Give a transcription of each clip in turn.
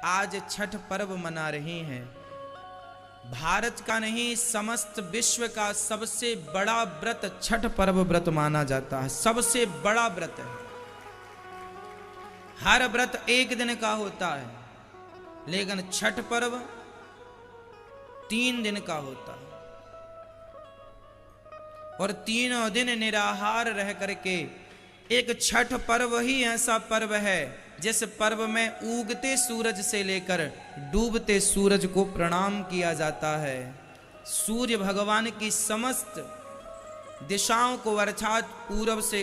आज छठ पर्व मना रहे हैं। भारत का नहीं, समस्त विश्व का सबसे बड़ा व्रत छठ पर्व व्रत माना जाता है। सबसे बड़ा व्रत है। हर व्रत एक दिन का होता है, लेकिन छठ पर्व 3 दिन का होता है। और तीनों दिन निराहार रह करके, एक छठ पर्व ही ऐसा पर्व है जिस पर्व में उगते सूरज से लेकर डूबते सूरज को प्रणाम किया जाता है। सूर्य भगवान की समस्त दिशाओं को अर्थात पूर्व से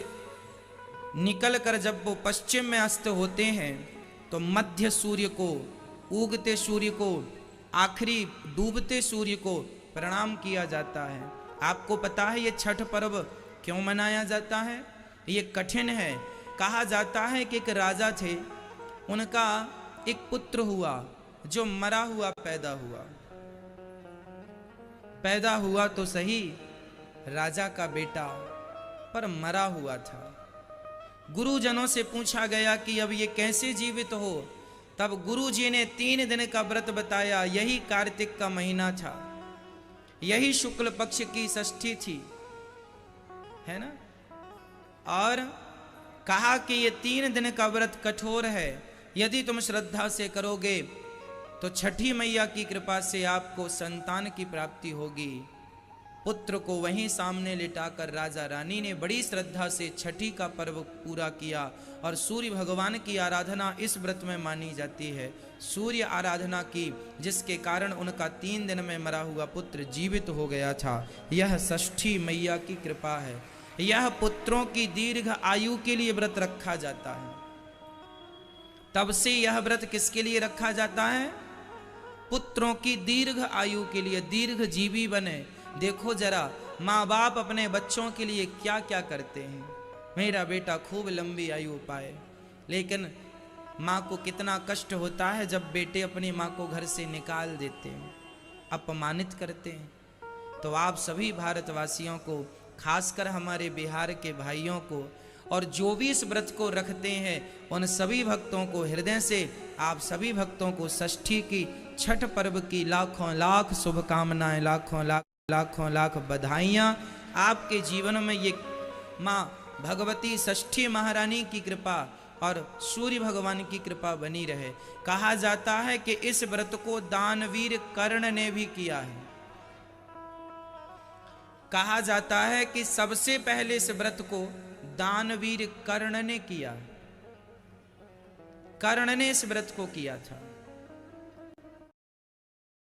निकलकर जब वो पश्चिम में अस्त होते हैं तो मध्य सूर्य को, उगते सूर्य को, आखिरी डूबते सूर्य को प्रणाम किया जाता है। आपको पता है ये छठ पर्व क्यों मनाया जाता है? ये कठिन है। कहा जाता है कि एक राजा थे, उनका एक पुत्र हुआ जो मरा हुआ पैदा हुआ तो सही, राजा का बेटा, पर मरा हुआ था। गुरुजनों से पूछा गया कि अब ये कैसे जीवित हो? तब गुरुजी ने 3 दिन का व्रत बताया। यही कार्तिक का महीना था, यही शुक्ल पक्ष की षष्ठी थी, है ना? और कहा कि ये 3 दिन का व्रत कठोर है, यदि तुम श्रद्धा से करोगे तो छठी मैया की कृपा से आपको संतान की प्राप्ति होगी। पुत्र को वहीं सामने लिटाकर राजा रानी ने बड़ी श्रद्धा से छठी का पर्व पूरा किया। और सूर्य भगवान की आराधना इस व्रत में मानी जाती है। सूर्य आराधना की, जिसके कारण उनका 3 दिन में मरा हुआ पुत्र जीवित हो गया था। यह षष्ठी मैया की कृपा है। यह पुत्रों की दीर्घ आयु के लिए व्रत रखा जाता है। तब से यह व्रत किसके लिए रखा जाता है? पुत्रों की दीर्घ आयु के लिए, दीर्घ जीवी बने। देखो जरा, माँ बाप अपने बच्चों के लिए क्या क्या करते हैं। मेरा बेटा खूब लंबी आयु पाए, लेकिन माँ को कितना कष्ट होता है जब बेटे अपनी माँ को घर से निकाल देते हैं, अपमानित करते हैं। तो आप सभी भारतवासियों को, खासकर हमारे बिहार के भाइयों को, और जो भी इस व्रत को रखते हैं उन सभी भक्तों को हृदय से, आप सभी भक्तों को षष्ठी की, छठ पर्व की लाखों लाख शुभकामनाएं, लाखों लाख बधाइयाँ। आपके जीवन में ये माँ भगवती षष्ठी महारानी की कृपा और सूर्य भगवान की कृपा बनी रहे। कहा जाता है कि इस व्रत को दानवीर कर्ण ने भी किया है। कहा जाता है कि सबसे पहले इस व्रत को दानवीर कर्ण ने किया। कर्ण ने इस व्रत को किया था।